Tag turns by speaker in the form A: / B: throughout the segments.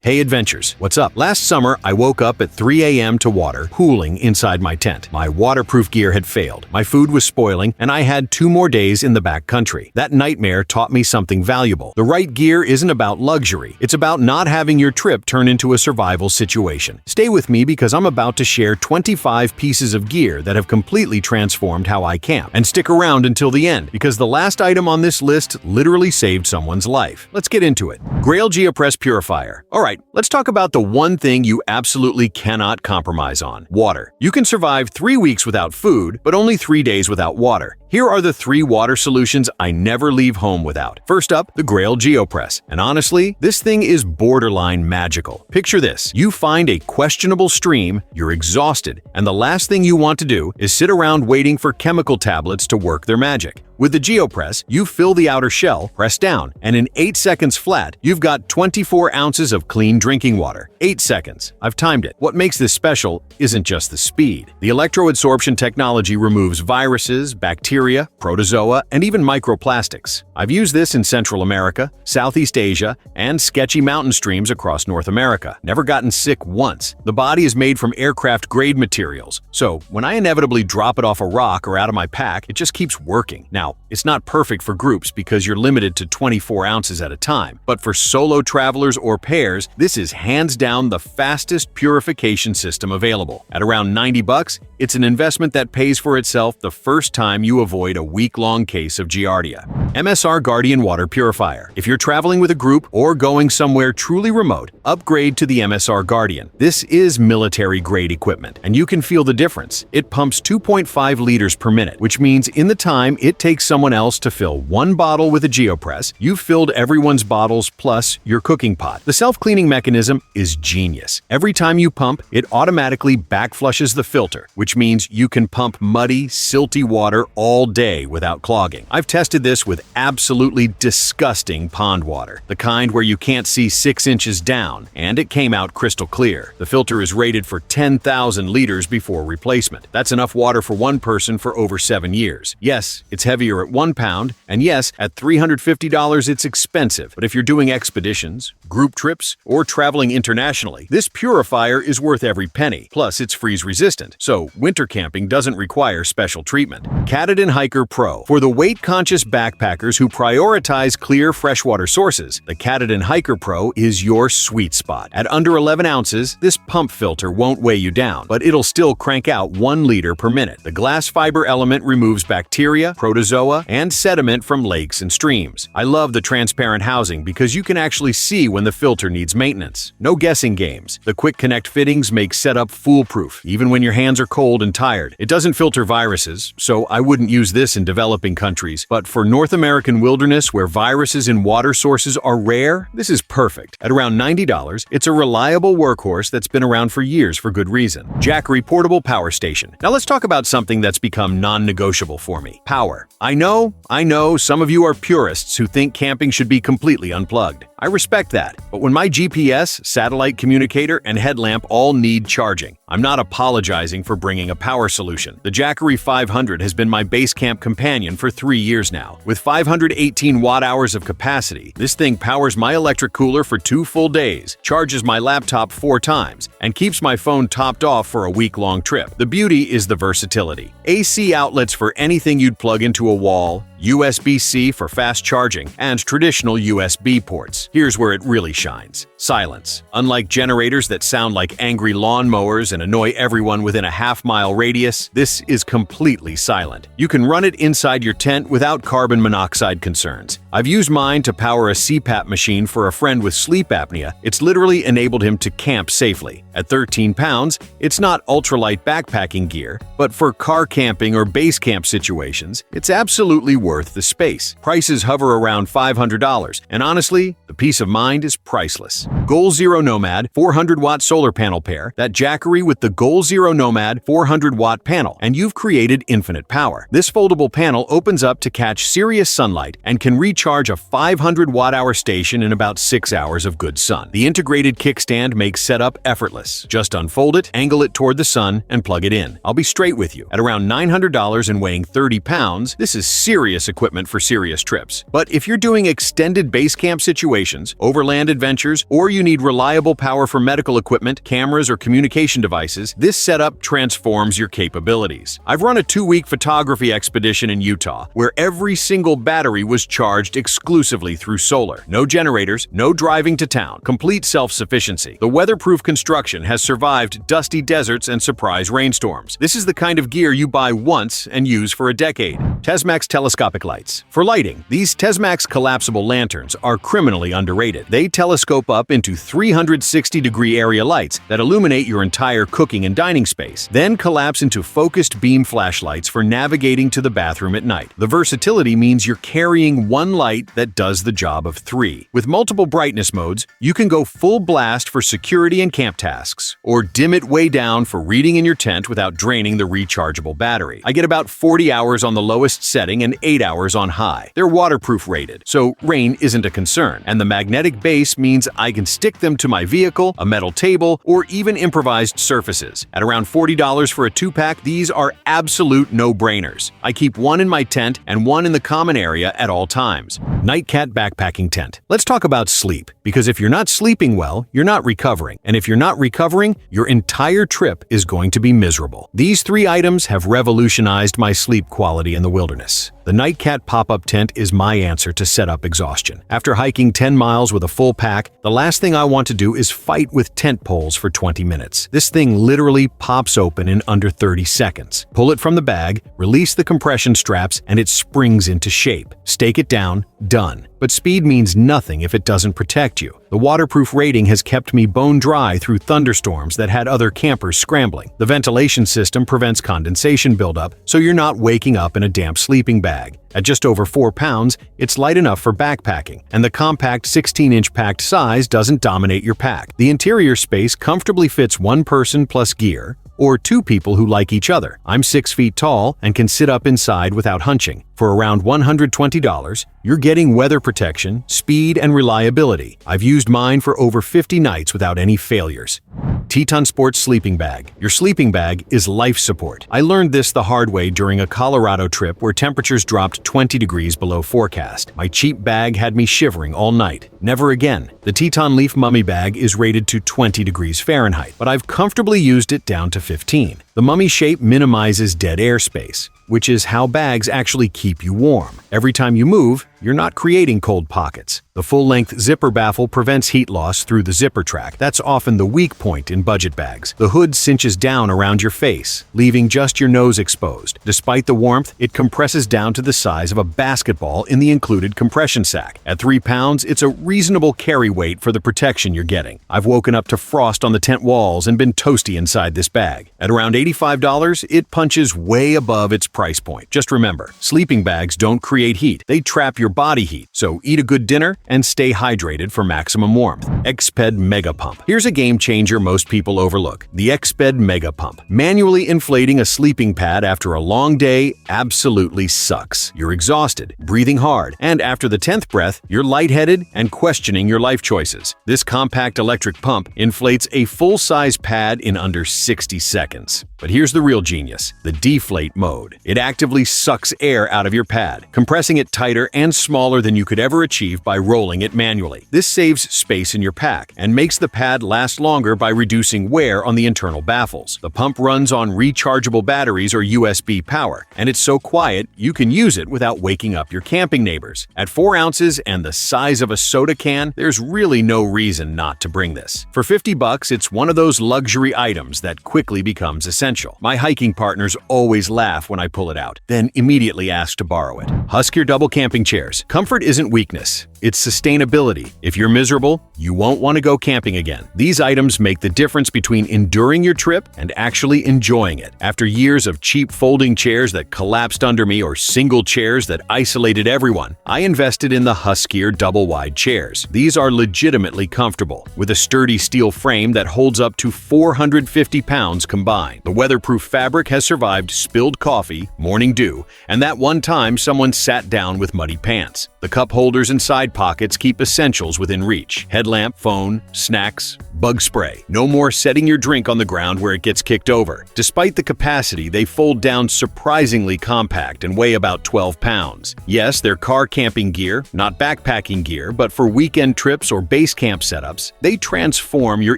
A: Hey Adventures, what's up? Last summer, I woke up at 3 a.m. to water pooling inside my tent. My waterproof gear had failed, my food was spoiling, and I had 2 more days in the back country. That nightmare taught me something valuable. The right gear isn't about luxury. It's about not having your trip turn into a survival situation. Stay with me because I'm about to share 25 pieces of gear that have completely transformed how I camp. And stick around until the end, because the last item on this list literally saved someone's life. Let's get into it. Grail GeoPress Purifier. Alright, let's talk about the one thing you absolutely cannot compromise on: water. You can survive 3 weeks without food, but only 3 days without water. Here are the 3 water solutions I never leave home without. First up, the Grail GeoPress. And honestly, this thing is borderline magical. Picture this: you find a questionable stream, you're exhausted, and the last thing you want to do is sit around waiting for chemical tablets to work their magic. With the GeoPress, you fill the outer shell, press down, and in 8 seconds flat, you've got 24 ounces of clean drinking water. 8 seconds. I've timed it. What makes this special isn't just the speed. The electroadsorption technology removes viruses, bacteria, protozoa, and even microplastics. I've used this in Central America, Southeast Asia, and sketchy mountain streams across North America. Never gotten sick once. The body is made from aircraft-grade materials, so when I inevitably drop it off a rock or out of my pack, it just keeps working. Now, it's not perfect for groups because you're limited to 24 ounces at a time, but for solo travelers or pairs, this is hands down the fastest purification system available. At around $90, it's an investment that pays for itself the first time you avoid a week-long case of Giardia. MSR Guardian Water Purifier. If you're traveling with a group or going somewhere truly remote, upgrade to the MSR Guardian. This is military-grade equipment, and you can feel the difference. It pumps 2.5 liters per minute, which means in the time it takes someone else to fill 1 bottle with a GeoPress, you've filled everyone's bottles plus your cooking pot. The self-cleaning mechanism is genius. Every time you pump, it automatically backflushes the filter, which means you can pump muddy, silty water all day without clogging. I've tested this with absolutely disgusting pond water, the kind where you can't see 6 inches down, and it came out crystal clear. The filter is rated for 10,000 liters before replacement. That's enough water for one person for over 7 years. Yes, it's heavier at 1 pound, and yes, at $350 it's expensive, but if you're doing expeditions, group trips, or traveling internationally, this purifier is worth every penny. Plus, it's freeze-resistant, so winter camping doesn't require special treatment. Katadyn Hiker Pro. For the weight-conscious backpackers who prioritize clear freshwater sources, the Katadyn Hiker Pro is your sweet spot. At under 11 ounces, this pump filter won't weigh you down, but it'll still crank out 1 liter per minute. The glass fiber element removes bacteria, protozoa, and sediment from lakes and streams. I love the transparent housing because you can actually see when the filter needs maintenance. No guessing games. The quick connect fittings make setup foolproof, even when your hands are cold and tired. It doesn't filter viruses, so I wouldn't use this in developing countries, but for North American wilderness where viruses in water sources are rare, this is perfect. At around $90, it's a reliable workhorse that's been around for years for good reason. Jackery Portable Power Station. Now let's talk about something that's become non-negotiable for me: power. I know some of you are purists who think camping should be completely unplugged. I respect that, but when my GPS, satellite communicator, and headlamp all need charging, I'm not apologizing for bringing a power solution. The Jackery 500 has been my base camp companion for 3 years now. With 518 watt-hours of capacity, this thing powers my electric cooler for 2 full days, charges my laptop 4 times, and keeps my phone topped off for a week-long trip. The beauty is the versatility. AC outlets for anything you'd plug into a wall, USB-C for fast charging, and traditional USB ports. Here's where it really shines: silence. Unlike generators that sound like angry lawnmowers and annoy everyone within a half-mile radius, this is completely silent. You can run it inside your tent without carbon monoxide concerns. I've used mine to power a CPAP machine for a friend with sleep apnea. It's literally enabled him to camp safely. At 13 pounds, it's not ultralight backpacking gear, but for car camping or base camp situations, it's absolutely worth the space. Prices hover around $500, and honestly, the peace of mind is priceless. Goal Zero Nomad 400-watt solar panel pair. That Jackery with the Goal Zero Nomad 400-watt panel, and you've created infinite power. This foldable panel opens up to catch serious sunlight and can recharge a 500 watt-hour station in about 6 hours of good sun. The integrated kickstand makes setup effortless. Just unfold it, angle it toward the sun, and plug it in. I'll be straight with you. At around $900 and weighing 30 pounds, this is serious serious equipment for serious trips. But if you're doing extended base camp situations, overland adventures, or you need reliable power for medical equipment, cameras, or communication devices, this setup transforms your capabilities. I've run a 2-week photography expedition in Utah, where every single battery was charged exclusively through solar. No generators, no driving to town, complete self-sufficiency. The weatherproof construction has survived dusty deserts and surprise rainstorms. This is the kind of gear you buy once and use for a decade. Tesmax telescopic lights. For lighting, these Tesmax collapsible lanterns are criminally underrated. They telescope up into 360-degree area lights that illuminate your entire cooking and dining space, then collapse into focused beam flashlights for navigating to the bathroom at night. The versatility means you're carrying one light that does the job of 3. With multiple brightness modes, you can go full blast for security and camp tasks, or dim it way down for reading in your tent without draining the rechargeable battery. I get about 40 hours on the lowest setting and 8 hours on high. They're waterproof rated, so rain isn't a concern, and the magnetic base means I can stick them to my vehicle, a metal table, or even improvised surfaces. At around $40 for a 2-pack, these are absolute no-brainers. I keep one in my tent and one in the common area at all times. Nightcat backpacking tent. Let's talk about sleep, because if you're not sleeping well, you're not recovering, and if you're not recovering, your entire trip is going to be miserable. These 3 items have revolutionized my sleep quality in the wilderness. The Nightcat pop-up tent is my answer to setup exhaustion. After hiking 10 miles with a full pack, the last thing I want to do is fight with tent poles for 20 minutes. This thing literally pops open in under 30 seconds. Pull it from the bag, release the compression straps, and it springs into shape. Stake it down, done. But speed means nothing if it doesn't protect you. The waterproof rating has kept me bone dry through thunderstorms that had other campers scrambling. The ventilation system prevents condensation buildup, so you're not waking up in a damp sleeping bag. At just over 4 pounds, it's light enough for backpacking, and the compact 16-inch packed size doesn't dominate your pack. The interior space comfortably fits 1 person plus gear, or 2 people who like each other. I'm 6 feet tall and can sit up inside without hunching. For around $120, you're getting weather protection, speed, and reliability. I've used mine for over 50 nights without any failures. Teton Sports Sleeping Bag. Your sleeping bag is life support. I learned this the hard way during a Colorado trip where temperatures dropped 20 degrees below forecast. My cheap bag had me shivering all night. Never again. The Teton Leaf Mummy Bag is rated to 20 degrees Fahrenheit, but I've comfortably used it down to 15. The mummy shape minimizes dead air space, which is how bags actually keep you warm. Every time you move, you're not creating cold pockets. The full-length zipper baffle prevents heat loss through the zipper track. That's often the weak point in budget bags. The hood cinches down around your face, leaving just your nose exposed. Despite the warmth, it compresses down to the size of a basketball in the included compression sack. At 3 pounds, it's a reasonable carry weight for the protection you're getting. I've woken up to frost on the tent walls and been toasty inside this bag. At around $85, it punches way above its price point. Just remember, sleeping bags don't create heat. They trap your body heat. So eat a good dinner and stay hydrated for maximum warmth. Exped Mega Pump. Here's a game changer most people overlook. The Exped Mega Pump. Manually inflating a sleeping pad after a long day absolutely sucks. You're exhausted, breathing hard, and after the 10th breath, you're lightheaded and questioning your life choices. This compact electric pump inflates a full-size pad in under 60 seconds. But here's the real genius, the deflate mode. It actively sucks air out of your pad, compressing it tighter and smaller than you could ever achieve by rolling it manually. This saves space in your pack and makes the pad last longer by reducing wear on the internal baffles. The pump runs on rechargeable batteries or USB power, and it's so quiet you can use it without waking up your camping neighbors. At 4 ounces and the size of a soda can, there's really no reason not to bring this. For $50, it's one of those luxury items that quickly becomes essential. My hiking partners always laugh when I pull it out, then immediately ask to borrow it. Huskier Double Camping Chairs. Comfort isn't weakness, it's sustainability. If you're miserable, you won't want to go camping again. These items make the difference between enduring your trip and actually enjoying it. After years of cheap folding chairs that collapsed under me or single chairs that isolated everyone, I invested in the Huskier double-wide chairs. These are legitimately comfortable, with a sturdy steel frame that holds up to 450 pounds combined. The weatherproof fabric has survived spilled coffee, morning dew, and that one time someone sat down with muddy pants. The cup holders and side pockets pockets keep essentials within reach: headlamp, phone, snacks, bug spray. No more setting your drink on the ground where it gets kicked over. Despite the capacity, they fold down surprisingly compact and weigh about 12 pounds. Yes, they're car camping gear, not backpacking gear, but for weekend trips or base camp setups, they transform your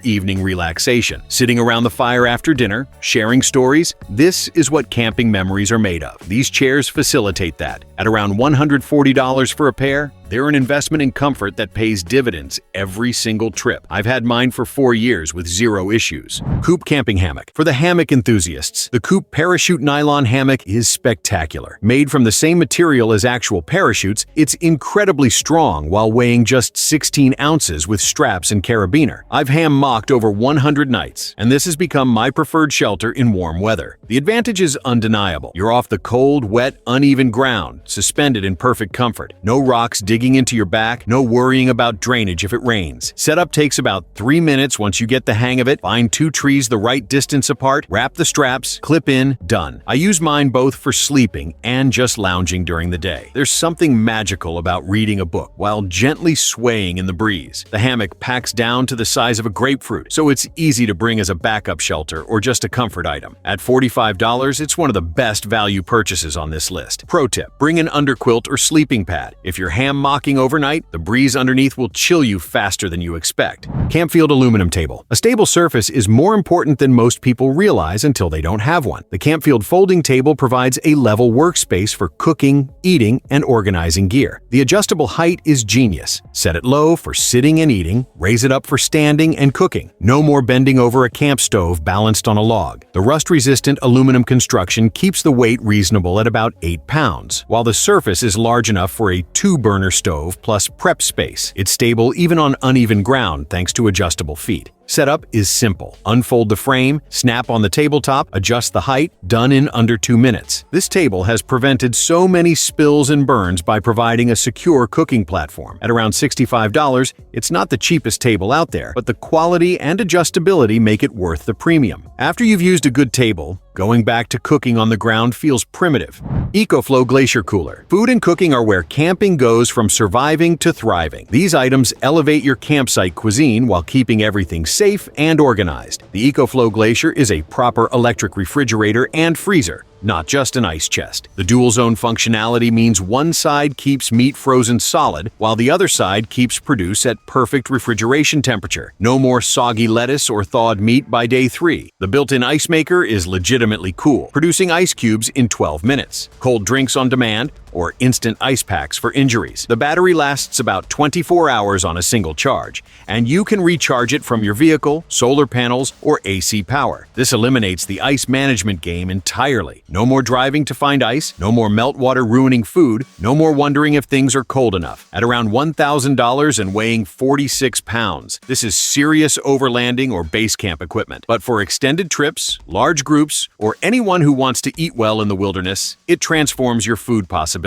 A: evening relaxation. Sitting around the fire after dinner, sharing stories, this is what camping memories are made of. These chairs facilitate that. At around $140 for a pair, they're an investment in comfort that pays dividends every single trip. I've had mine for 4 years with zero issues. Coop Camping Hammock. For the hammock enthusiasts, the Coop Parachute Nylon Hammock is spectacular. Made from the same material as actual parachutes, it's incredibly strong while weighing just 16 ounces with straps and carabiner. I've ham-mocked over 100 nights, and this has become my preferred shelter in warm weather. The advantage is undeniable. You're off the cold, wet, uneven ground, suspended in perfect comfort. No rocks digging into your back, no worrying about drainage if it rains. Setup takes about 3 minutes once you get the hang of it. Find 2 trees the right distance apart, wrap the straps, clip in, done. I use mine both for sleeping and just lounging during the day. There's something magical about reading a book while gently swaying in the breeze. The hammock packs down to the size of a grapefruit, so it's easy to bring as a backup shelter or just a comfort item. At $45, it's one of the best value purchases on this list. Pro tip: bring an underquilt or sleeping pad. If you're ham-mocking overnight, the breeze underneath will chill you faster than you expect. Campfield Aluminum Table. A stable surface is more important than most people realize until they don't have one. The Campfield folding table provides a level workspace for cooking, eating, and organizing gear. The adjustable height is genius. Set it low for sitting and eating, raise it up for standing and cooking. No more bending over a camp stove balanced on a log. The rust-resistant aluminum construction keeps the weight reasonable at about 8 pounds, while the surface is large enough for a 2-burner stove plus prep space. It's stable even on uneven ground thanks to adjustable feet. Setup is simple. Unfold the frame, snap on the tabletop, adjust the height, done in under 2 minutes. This table has prevented so many spills and burns by providing a secure cooking platform. At around $65, it's not the cheapest table out there, but the quality and adjustability make it worth the premium. After you've used a good table, going back to cooking on the ground feels primitive. EcoFlow Glacier Cooler. Food and cooking are where camping goes from surviving to thriving. These items elevate your campsite cuisine while keeping everything safe and organized. The EcoFlow Glacier is a proper electric refrigerator and freezer, not just an ice chest. The dual-zone functionality means one side keeps meat frozen solid, while the other side keeps produce at perfect refrigeration temperature. No more soggy lettuce or thawed meat by day 3. The built-in ice maker is legitimately cool, producing ice cubes in 12 minutes. Cold drinks on demand, or instant ice packs for injuries. The battery lasts about 24 hours on a single charge, and you can recharge it from your vehicle, solar panels, or AC power. This eliminates the ice management game entirely. No more driving to find ice, no more meltwater ruining food, no more wondering if things are cold enough. At around $1,000 and weighing 46 pounds, this is serious overlanding or base camp equipment. But for extended trips, large groups, or anyone who wants to eat well in the wilderness, it transforms your food possibilities.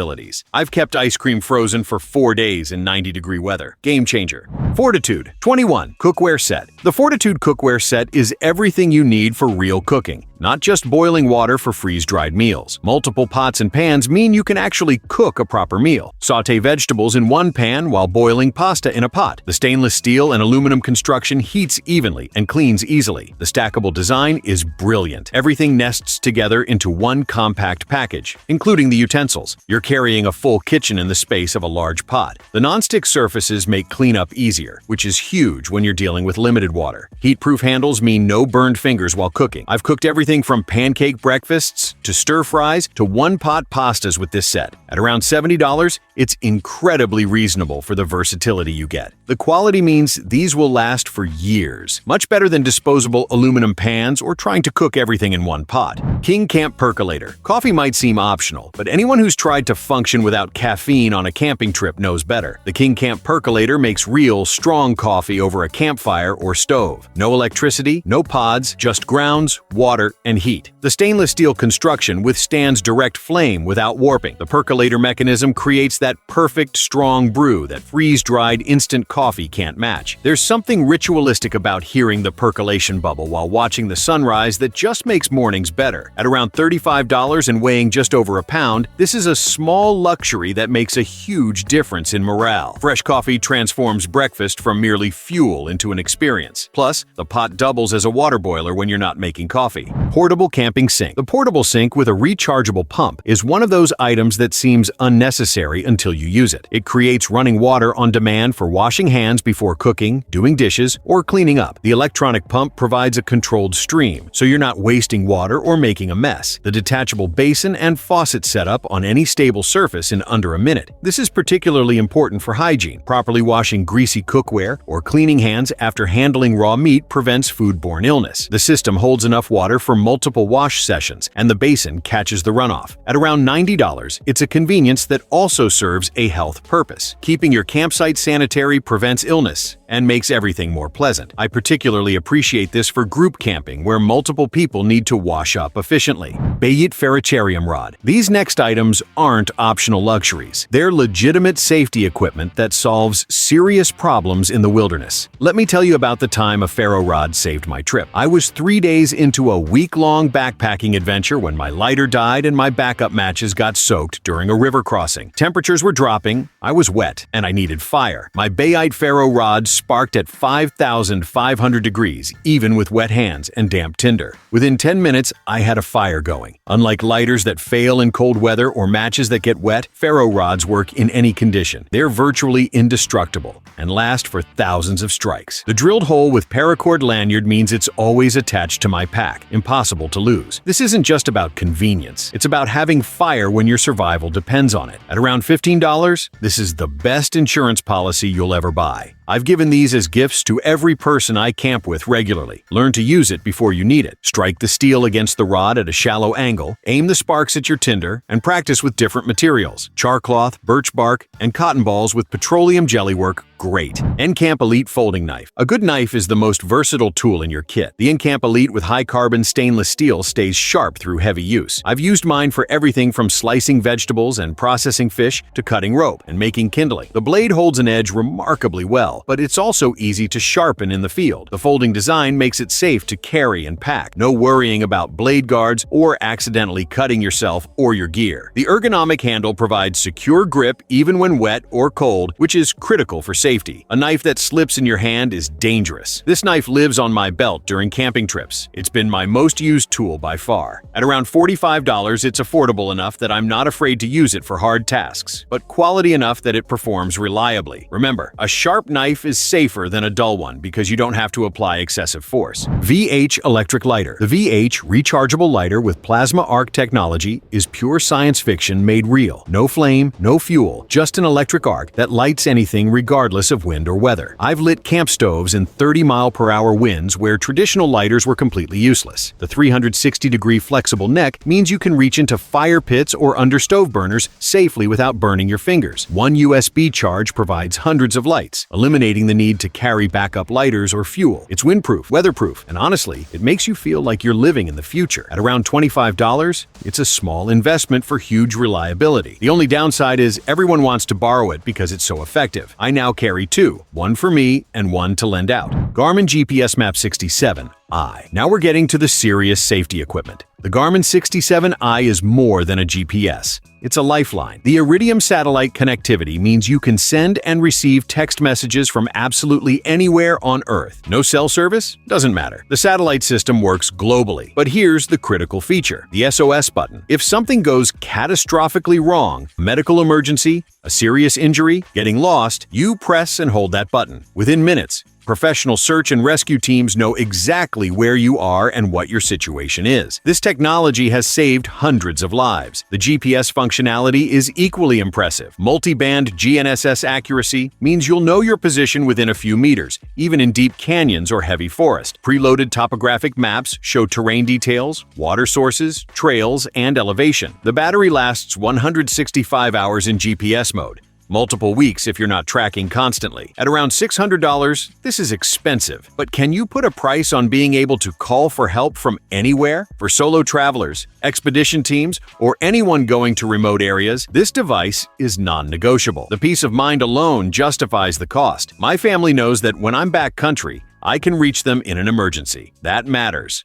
A: I've kept ice cream frozen for 4 days in 90-degree weather. Game changer. Fortitude 21 Cookware Set. The Fortitude Cookware Set is everything you need for real cooking, not just boiling water for freeze-dried meals. Multiple pots and pans mean you can actually cook a proper meal. Sauté vegetables in one pan while boiling pasta in a pot. The stainless steel and aluminum construction heats evenly and cleans easily. The stackable design is brilliant. Everything nests together into one compact package, including the utensils. You're carrying a full kitchen in the space of a large pot. The nonstick surfaces make cleanup easier, which is huge when you're dealing with limited water. Heat-proof handles mean no burned fingers while cooking. I've cooked everything from pancake breakfasts to stir-fries to one-pot pastas with this set. At around $70, it's incredibly reasonable for the versatility you get. The quality means these will last for years, much better than disposable aluminum pans or trying to cook everything in one pot. King Camp Percolator. Coffee might seem optional, but anyone who's tried to function without caffeine on a camping trip knows better. The King Camp Percolator makes real, strong coffee over a campfire or stove. No electricity, no pods, just grounds, water, and heat. The stainless steel construction withstands direct flame without warping. The percolator mechanism creates that that perfect, strong brew that freeze-dried instant coffee can't match. There's something ritualistic about hearing the percolation bubble while watching the sunrise that just makes mornings better. At around $35 and weighing just over a pound, this is a small luxury that makes a huge difference in morale. Fresh coffee transforms breakfast from merely fuel into an experience. Plus, the pot doubles as a water boiler when you're not making coffee. Portable camping sink. The portable sink with a rechargeable pump is one of those items that seems unnecessary until you use it. It creates running water on demand for washing hands before cooking, doing dishes, or cleaning up. The electronic pump provides a controlled stream, so you're not wasting water or making a mess. The detachable basin and faucet setup on any stable surface in under a minute. This is particularly important for hygiene. Properly washing greasy cookware or cleaning hands after handling raw meat prevents foodborne illness. The system holds enough water for multiple wash sessions, and the basin catches the runoff. At around $90, it's a convenience that also serves a health purpose. Keeping your campsite sanitary prevents illness and makes everything more pleasant. I particularly appreciate this for group camping where multiple people need to wash up efficiently. Bayit Ferrocerium Rod. These next items aren't optional luxuries. They're legitimate safety equipment that solves serious problems in the wilderness. Let me tell you about the time a ferro rod saved my trip. I was 3 days into a week-long backpacking adventure when my lighter died and my backup matches got soaked during a river crossing. Temperatures were dropping, I was wet, and I needed fire. My Bayite ferro rod sparked at 5,500 degrees, even with wet hands and damp tinder. Within 10 minutes, I had a fire going. Unlike lighters that fail in cold weather or matches that get wet, ferro rods work in any condition. They're virtually indestructible and last for thousands of strikes. The drilled hole with paracord lanyard means it's always attached to my pack, impossible to lose. This isn't just about convenience. It's about having fire when your survival depends on it. At around $15, this is the best insurance policy you'll ever buy. I've given these as gifts to every person I camp with regularly. Learn to use it before you need it. Strike the steel against the rod at a shallow angle, aim the sparks at your tinder, and practice with different materials. Char cloth, birch bark, and cotton balls with petroleum jelly work great. Encamp Elite Folding Knife. A good knife is the most versatile tool in your kit. The Encamp Elite with high-carbon stainless steel stays sharp through heavy use. I've used mine for everything from slicing vegetables and processing fish to cutting rope and making kindling. The blade holds an edge remarkably well, but it's also easy to sharpen in the field. The folding design makes it safe to carry and pack. No worrying about blade guards or accidentally cutting yourself or your gear. The ergonomic handle provides secure grip even when wet or cold, which is critical for safety. A knife that slips in your hand is dangerous. This knife lives on my belt during camping trips. It's been my most used tool by far. At around $45, it's affordable enough that I'm not afraid to use it for hard tasks, but quality enough that it performs reliably. Remember, a sharp knife is safer than a dull one because you don't have to apply excessive force. VH Electric Lighter. The VH rechargeable lighter with plasma arc technology is pure science fiction made real. No flame, no fuel, just an electric arc that lights anything regardless of wind or weather. I've lit camp stoves in 30-mile-per-hour winds where traditional lighters were completely useless. The 360-degree flexible neck means you can reach into fire pits or under stove burners safely without burning your fingers. One USB charge provides hundreds of lights, eliminating the need to carry backup lighters or fuel. It's windproof, weatherproof, and honestly, it makes you feel like you're living in the future. At around $25, it's a small investment for huge reliability. The only downside is everyone wants to borrow it because it's so effective. I now carry two, one for me and one to lend out. Garmin GPS Map 67i. Now we're getting to the serious safety equipment. The Garmin 67i is more than a GPS. It's a lifeline. The Iridium satellite connectivity means you can send and receive text messages from absolutely anywhere on Earth. No cell service? Doesn't matter. The satellite system works globally. But here's the critical feature, the SOS button. If something goes catastrophically wrong, medical emergency, a serious injury, getting lost, you press and hold that button. Within minutes, professional search and rescue teams know exactly where you are and what your situation is. This technology has saved hundreds of lives. The GPS functionality is equally impressive. Multi-band GNSS accuracy means you'll know your position within a few meters, even in deep canyons or heavy forest. Preloaded topographic maps show terrain details, water sources, trails, and elevation. The battery lasts 165 hours in GPS mode, multiple weeks if you're not tracking constantly. At around $600, this is expensive. But can you put a price on being able to call for help from anywhere? For solo travelers, expedition teams, or anyone going to remote areas, this device is non-negotiable. The peace of mind alone justifies the cost. My family knows that when I'm backcountry, I can reach them in an emergency. That matters.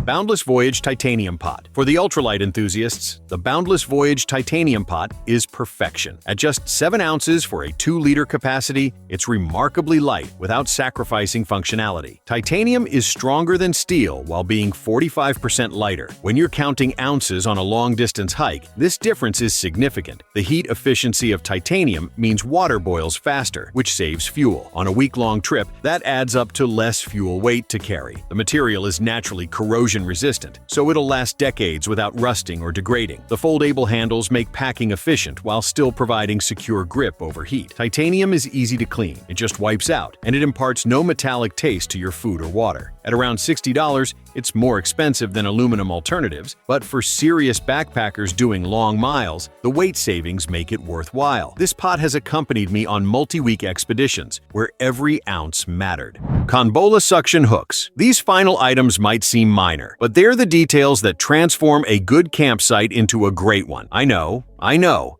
A: Boundless Voyage Titanium Pot. For the ultralight enthusiasts, the Boundless Voyage Titanium Pot is perfection. At just 7 ounces for a 2-liter capacity, it's remarkably light without sacrificing functionality. Titanium is stronger than steel while being 45% lighter. When you're counting ounces on a long-distance hike, this difference is significant. The heat efficiency of titanium means water boils faster, which saves fuel. On a week-long trip, that adds up to less fuel weight to carry. The material is naturally corrosion resistant, so it'll last decades without rusting or degrading. The foldable handles make packing efficient while still providing secure grip over heat. Titanium is easy to clean, it just wipes out, and it imparts no metallic taste to your food or water. At around $60, it's more expensive than aluminum alternatives, but for serious backpackers doing long miles, the weight savings make it worthwhile. This pot has accompanied me on multi-week expeditions, where every ounce mattered. Conbola Suction Hooks. These final items might seem minor, but they're the details that transform a good campsite into a great one. I know.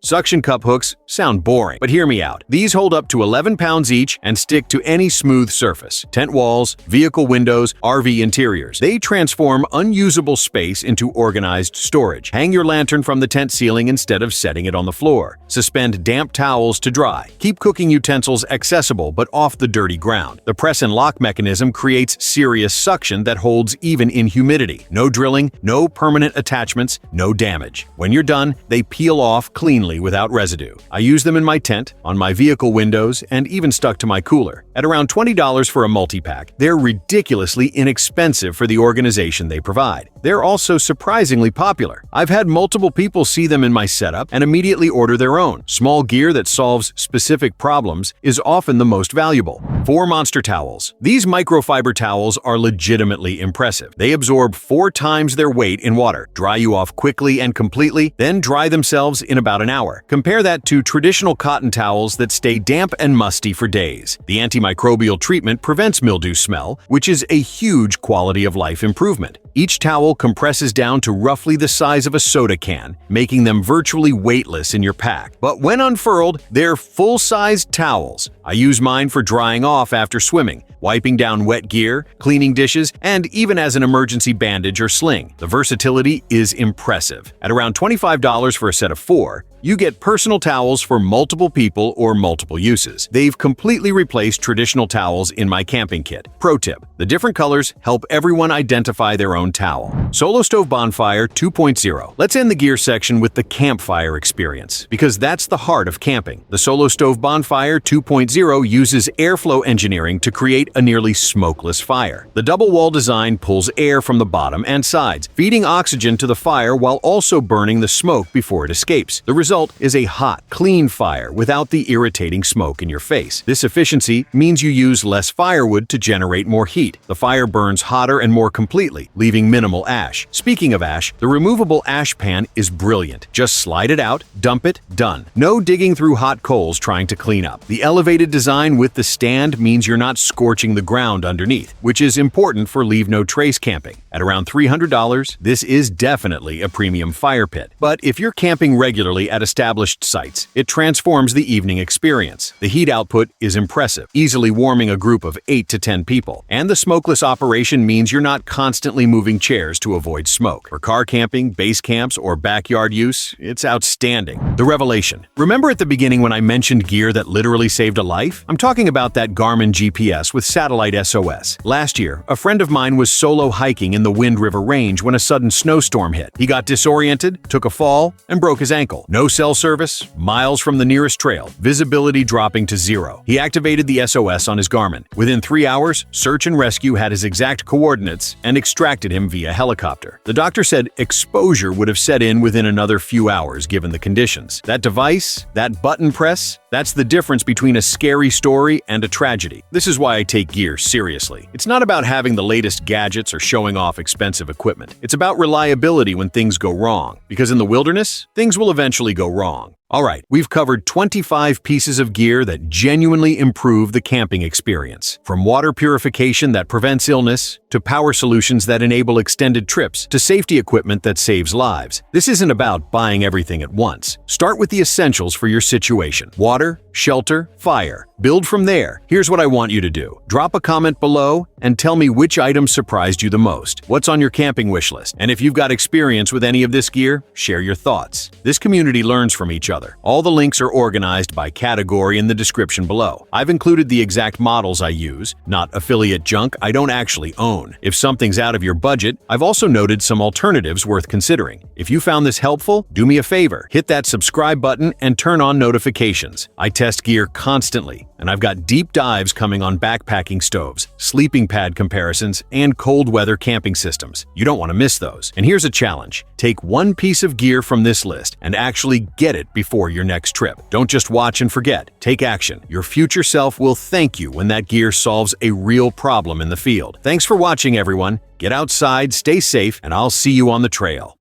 A: Suction cup hooks sound boring, but hear me out. These hold up to 11 pounds each and stick to any smooth surface. Tent walls, vehicle windows, RV interiors. They transform unusable space into organized storage. Hang your lantern from the tent ceiling instead of setting it on the floor. Suspend damp towels to dry. Keep cooking utensils accessible but off the dirty ground. The press and lock mechanism creates serious suction that holds even in humidity. No drilling, no permanent attachments, no damage. When you're done, they peel off cleanly without residue. I use them in my tent, on my vehicle windows, and even stuck to my cooler. At around $20 for a multi-pack, they're ridiculously inexpensive for the organization they provide. They're also surprisingly popular. I've had multiple people see them in my setup and immediately order their own. Small gear that solves specific problems is often the most valuable. 4 Monster Towels. These microfiber towels are legitimately impressive. They absorb 4 times their weight in water, dry you off quickly and completely, then dry themselves in about an hour. Compare that to traditional cotton towels that stay damp and musty for days. The antimicrobial treatment prevents mildew smell, which is a huge quality of life improvement. Each towel compresses down to roughly the size of a soda can, making them virtually weightless in your pack. But when unfurled, they're full-sized towels. I use mine for drying off after swimming, wiping down wet gear, cleaning dishes, and even as an emergency bandage or sling. The versatility is impressive. At around $25 for a set of 4, you get personal towels for multiple people or multiple uses. They've completely replaced traditional towels in my camping kit. Pro tip: the different colors help everyone identify their own towel. Solo Stove Bonfire 2.0. Let's end the gear section with the campfire experience, because that's the heart of camping. The Solo Stove Bonfire 2.0 uses airflow engineering to create a nearly smokeless fire. The double wall design pulls air from the bottom and sides, feeding oxygen to the fire while also burning the smoke before it escapes. The result is a hot, clean fire without the irritating smoke in your face. This efficiency means you use less firewood to generate more heat. The fire burns hotter and more completely, leaving minimal ash. Speaking of ash, the removable ash pan is brilliant. Just slide it out, dump it, done. No digging through hot coals trying to clean up. The elevated design with the stand means you're not scorching the ground underneath, which is important for leave-no-trace camping. At around $300, this is definitely a premium fire pit. But if you're camping regularly at established sites, it transforms the evening experience. The heat output is impressive, easily warming a group of 8 to 10 people. And the smokeless operation means you're not constantly moving chairs to avoid smoke. For car camping, base camps, or backyard use, it's outstanding. The revelation. Remember at the beginning when I mentioned gear that literally saved a life? I'm talking about that Garmin GPS with satellite SOS. Last year, a friend of mine was solo hiking in the Wind River Range when a sudden snowstorm hit. He got disoriented, took a fall, and broke his ankle. No cell service, miles from the nearest trail, visibility dropping to 0. He activated the SOS on his Garmin. Within 3 hours, search and rescue had his exact coordinates and extracted him via helicopter. The doctor said exposure would have set in within another few hours given the conditions. That device, that button press, that's the difference between a scary story and a tragedy. This is why I take gear seriously. It's not about having the latest gadgets or showing off expensive equipment. It's about reliability when things go wrong. Because in the wilderness, things will eventually go wrong. Alright, we've covered 25 pieces of gear that genuinely improve the camping experience. From water purification that prevents illness, to power solutions that enable extended trips, to safety equipment that saves lives. This isn't about buying everything at once. Start with the essentials for your situation: water, shelter, fire. Build from there. Here's what I want you to do. Drop a comment below and tell me which item surprised you the most. What's on your camping wish list? And if you've got experience with any of this gear, share your thoughts. This community learns from each other. All the links are organized by category in the description below. I've included the exact models I use, not affiliate junk I don't actually own. If something's out of your budget, I've also noted some alternatives worth considering. If you found this helpful, do me a favor. Hit that subscribe button and turn on notifications. I test gear constantly, and I've got deep dives coming on backpacking stoves, sleeping pad comparisons, and cold weather camping systems. You don't want to miss those. And here's a challenge. Take one piece of gear from this list and actually get it before your next trip. Don't just watch and forget. Take action. Your future self will thank you when that gear solves a real problem in the field. Thanks for watching, everyone. Get outside, stay safe, and I'll see you on the trail.